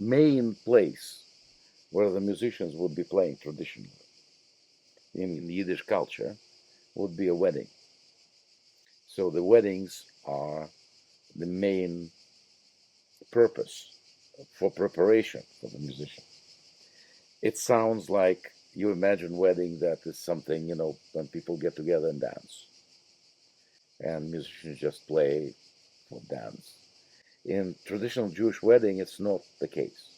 main place where the musicians would be playing traditionally in Yiddish culture would be a wedding. So the weddings are the main purpose for preparation for the musician. It sounds like you imagine wedding that is something, when people get together and dance, and musicians just play for dance. In traditional Jewish wedding, it's not the case.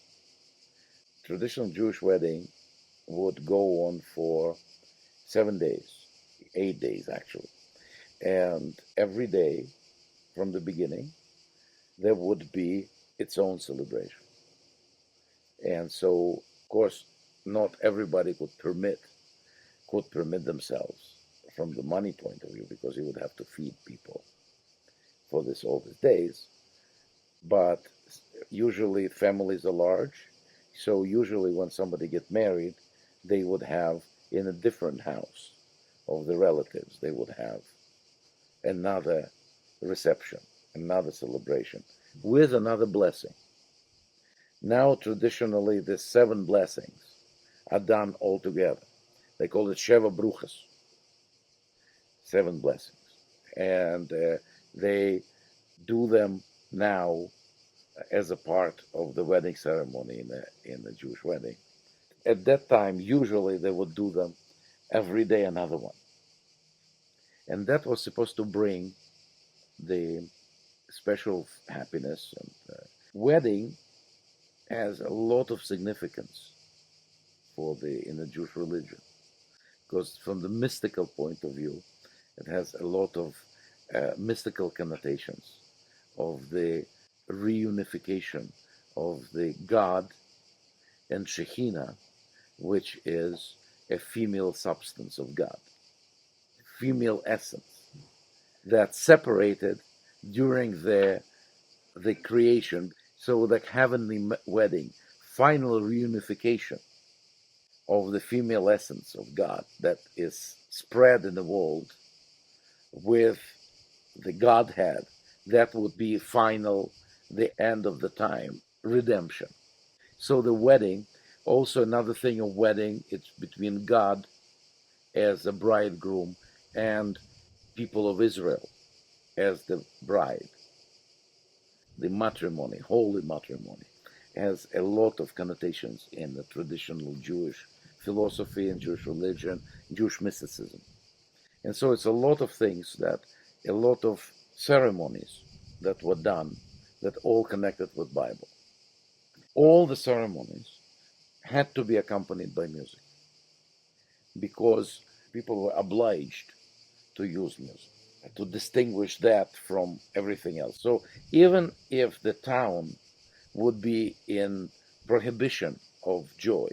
Traditional Jewish wedding would go on for 7 days, 8 days actually. And every day from the beginning, there would be its own celebration. And so, of course, not everybody could permit themselves from the money point of view, because you would have to feed people for all these days. But usually families are large, so usually when somebody get married, they would have in a different house of the relatives, they would have another reception, another celebration with another blessing. Now, traditionally, the 7 blessings are done all together. They call it Sheva Bruchas, 7 blessings. And they do them now as a part of the wedding ceremony in the Jewish wedding. At that time, usually they would do them every day, another one. And that was supposed to bring the special happiness. And wedding has a lot of significance in the Jewish religion, because from the mystical point of view, it has a lot of mystical connotations of the reunification of the God and Shekhinah, which is a female substance of God, female essence, that separated during the creation. So the heavenly wedding, final reunification of the female essence of God that is spread in the world with the Godhead, that would be final, the end of the time, redemption. So the wedding, also another thing of wedding, it's between God as the bridegroom and people of Israel as the bride. The matrimony, holy matrimony, has a lot of connotations in the traditional Jewish philosophy and Jewish religion, Jewish mysticism. And so it's a lot of things a lot of ceremonies that were done that all connected with Bible. All the ceremonies had to be accompanied by music, because people were obliged to use music to distinguish that from everything else. So even if the town would be in prohibition of joy,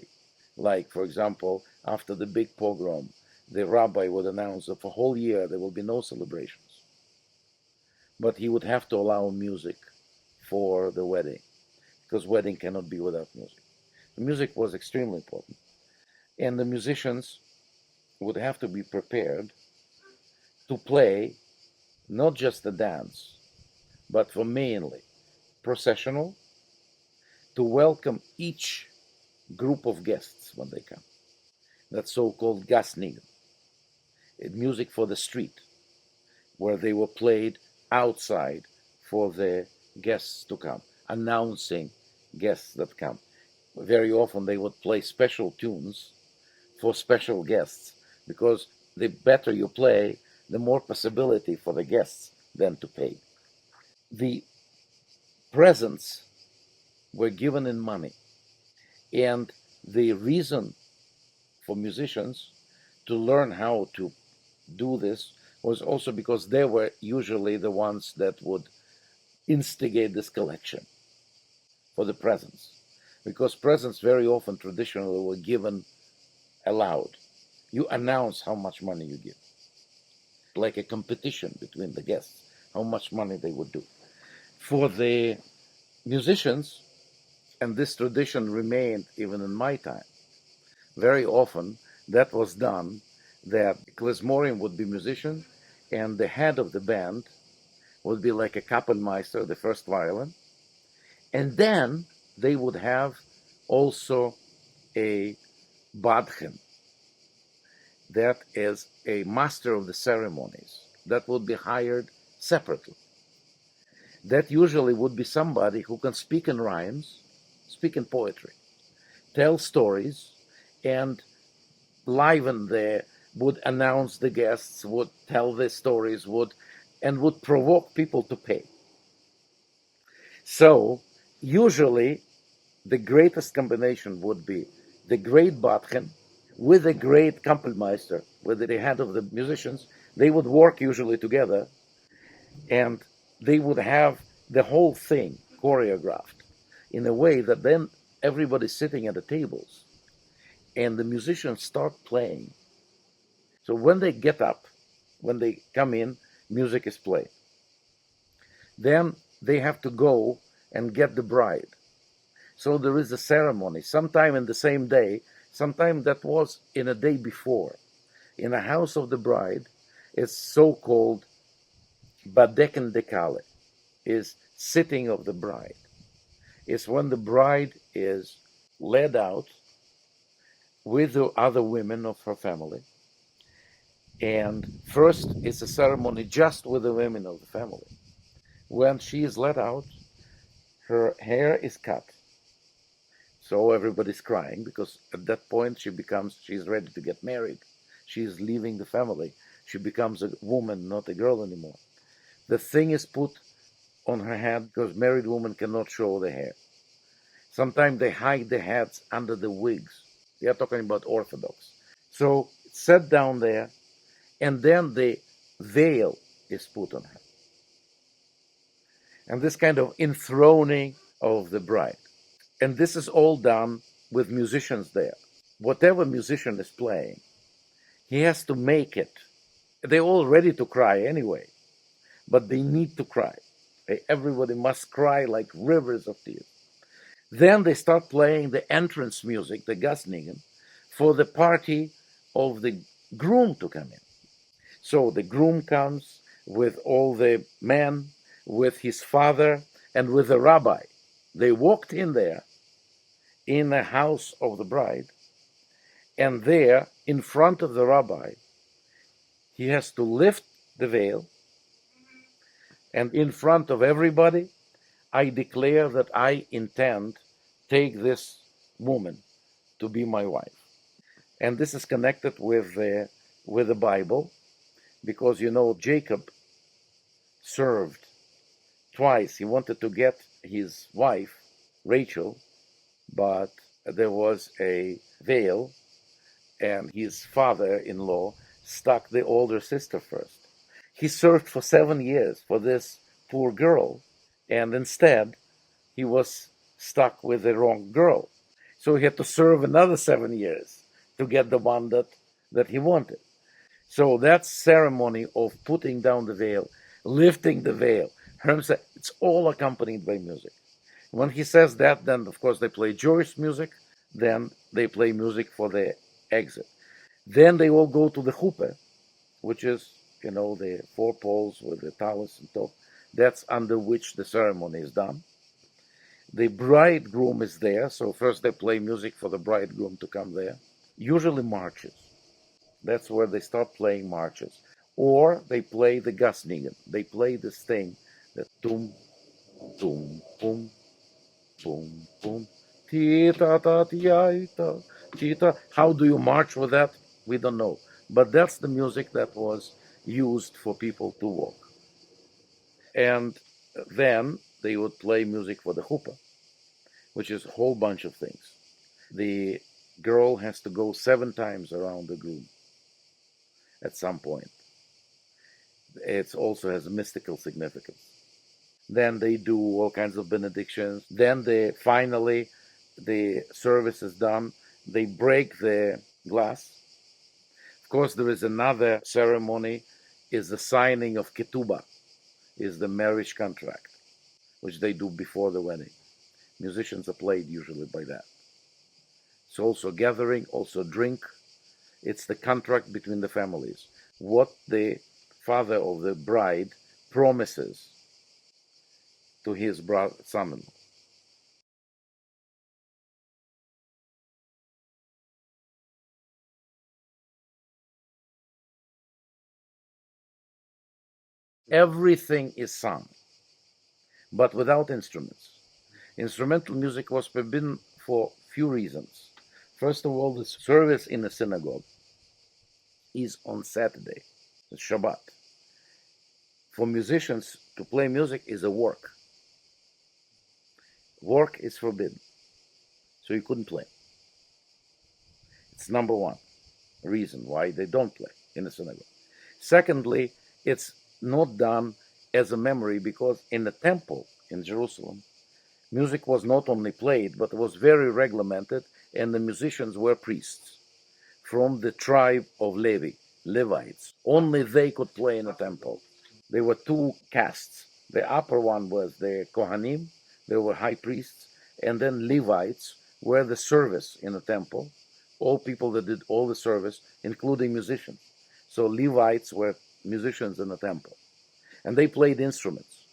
like, for example, after the big pogrom, the rabbi would announce that for a whole year there will be no celebrations, but he would have to allow music for the wedding, because wedding cannot be without music. The music was extremely important, and the musicians would have to be prepared to play not just the dance, but for mainly processional, to welcome each group of guests when they come. That's so-called gasnig, music for the street, where they were played outside for the guests to come, announcing guests that come. Very often they would play special tunes for special guests, because the better you play, the more possibility for the guests then to pay. The presents were given in money, and the reason for musicians to learn how to do this was also because they were usually the ones that would instigate this collection for the presents, because presents very often traditionally were given aloud. You announce how much money you give, like a competition between the guests, how much money they would do. For the musicians, and this tradition remained even in my time, very often that was done, that klezmorim would be musician, and the head of the band would be like a Kapellmeister, the first violin, and then they would have also a badchen, that is a master of the ceremonies, that would be hired separately. That usually would be somebody who can speak in rhymes, speak in poetry, tell stories, and liven there, would announce the guests, would tell the stories, would provoke people to pay. So usually the greatest combination would be the great Badchen with the great Kapellmeister, with the head of the musicians. They would work usually together, and they would have the whole thing choreographed in a way that then everybody's sitting at the tables and the musicians start playing. So when they get up, when they come in, music is played. Then they have to go and get the bride. So there is a ceremony, sometime in the same day, sometime that was in a day before. In the house of the bride, it's so-called Badeken Dekale, is sitting of the bride. It's when the bride is led out with the other women of her family. And first, it's a ceremony just with the women of the family. When she is let out, her hair is cut. So everybody's crying because at that point she's ready to get married. She's leaving the family. She becomes a woman, not a girl anymore. The thing is put on her head because married women cannot show the hair. Sometimes they hide the heads under the wigs. They are talking about Orthodox. So it's set down there, and then the veil is put on her. And this kind of enthroning of the bride. And this is all done with musicians there. Whatever musician is playing, he has to make it. They're all ready to cry anyway, but they need to cry. Everybody must cry like rivers of tears. Then they start playing the entrance music, the Gasnigen, for the party of the groom to come in. So the groom comes with all the men, with his father, and with the rabbi. They walked in there in the house of the bride, and there, in front of the rabbi, he has to lift the veil, and in front of everybody, I declare that I intend take this woman to be my wife. And this is connected with the Bible, because Jacob served twice. He wanted to get his wife, Rachel, but there was a veil, and his father-in-law stuck the older sister first. He served for 7 years for this poor girl, and instead he was stuck with the wrong girl. So he had to serve another 7 years to get the one that he wanted. So that ceremony of putting down the veil, lifting the veil, it's all accompanied by music. When he says that, then of course they play Jewish music, then they play music for the exit. Then they all go to the chuppah, which is, the four poles with the talus and top. That's under which the ceremony is done. The bridegroom is there, so first they play music for the bridegroom to come there. Usually marches. That's where they start playing marches. Or they play the Gasnigen. They play this thing, that tum, tum, pum, pum, pum, tita, ta, tia, tita. How do you march with that? We don't know. But that's the music that was used for people to walk. And then they would play music for the chuppah, which is a whole bunch of things. The girl has to go 7 times around the groom at some point. It also has a mystical significance. Then they do all kinds of benedictions. Then finally the service is done. They break the glass. Of course, there is another ceremony, is the signing of ketubah, is the marriage contract, which they do before the wedding. Musicians are played usually by that. It's also gathering, also drink. It's the contract between the families. What the father of the bride promises to his son-in-law. Everything is sung, but without instruments. Instrumental music was forbidden for few reasons. First of all, the service in the synagogue is on Saturday, it's Shabbat. For musicians to play music is a work. Work is forbidden, so you couldn't play. It's number one reason why they don't play in the synagogue. Secondly, it's not done as a memory because in the temple in Jerusalem, music was not only played, but it was very regulated, and the musicians were priests from the tribe of Levi, Levites. Only they could play in the temple. There were two castes. The upper one was the Kohanim, they were high priests, and then Levites were the service in the temple, all people that did all the service, including musicians. So Levites were musicians in the temple, and they played instruments.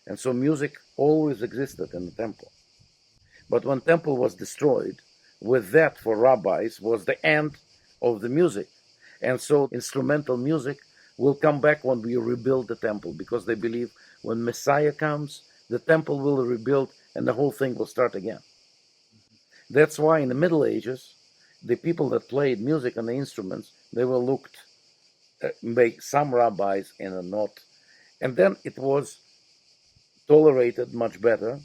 And so music always existed in the temple. But when temple was destroyed, with that for rabbis was the end of the music. And so instrumental music will come back when we rebuild the temple, because they believe when Messiah comes, the temple will rebuild and the whole thing will start again. That's why in the Middle Ages, the people that played music and the instruments, they were looked by some rabbis in a not. And then it was tolerated much better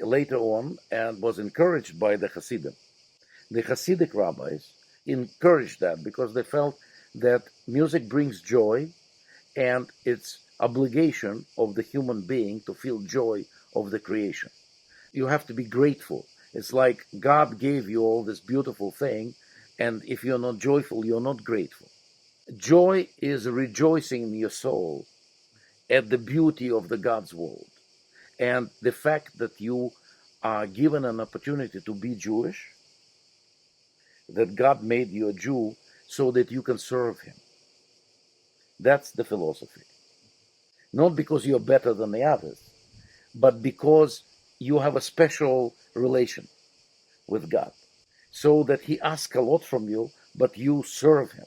later on and was encouraged by the Hasidim. The Hasidic rabbis encouraged that because they felt that music brings joy, and it's obligation of the human being to feel joy of the creation. You have to be grateful. It's like God gave you all this beautiful thing, and if you're not joyful, you're not grateful. Joy is rejoicing in your soul at the beauty of the God's world, and the fact that you are given an opportunity to be Jewish, that God made you a Jew so that you can serve him. That's the philosophy. Not because you're better than the others, but because you have a special relation with God, so that he asks a lot from you, but you serve him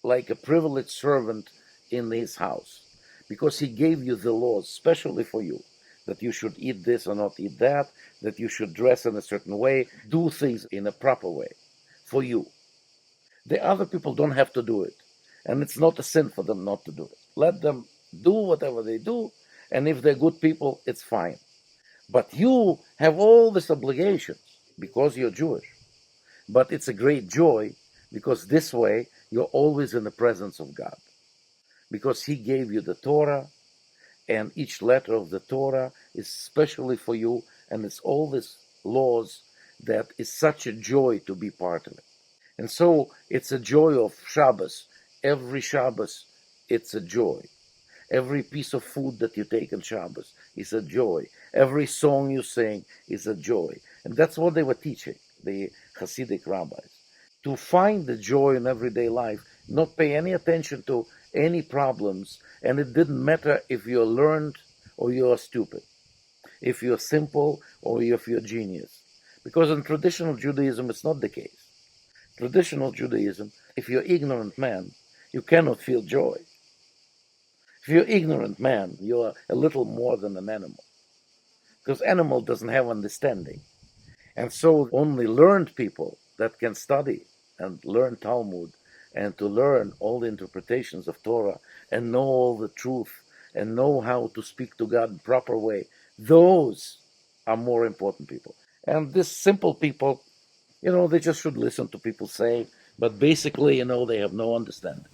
like a privileged servant in his house, because he gave you the laws specially for you, that you should eat this or not eat that, that you should dress in a certain way, do things in a proper way for you. The other people don't have to do it, and it's not a sin for them not to do it. Let them do whatever they do, and if they're good people, it's fine. But you have all these obligations because you're Jewish. But it's a great joy because this way you're always in the presence of God, because he gave you the Torah, and each letter of the Torah is specially for you, and it's all these laws that is such a joy to be part of it. And so it's a joy of Shabbos. Every Shabbos, it's a joy. Every piece of food that you take on Shabbos is a joy. Every song you sing is a joy. And that's what they were teaching, the Hasidic rabbis. To find the joy in everyday life, not pay any attention to any problems, and it didn't matter if you're learned or you're stupid, if you're simple or if you're genius. Because in traditional Judaism, it's not the case. Traditional Judaism, if you're ignorant man, you cannot feel joy. If you're ignorant man, you're a little more than an animal, because animal doesn't have understanding. And so only learned people that can study and learn Talmud and to learn all the interpretations of Torah and know all the truth and know how to speak to God in proper way, those are more important people. And these simple people, they just should listen to people say, but basically, they have no understanding.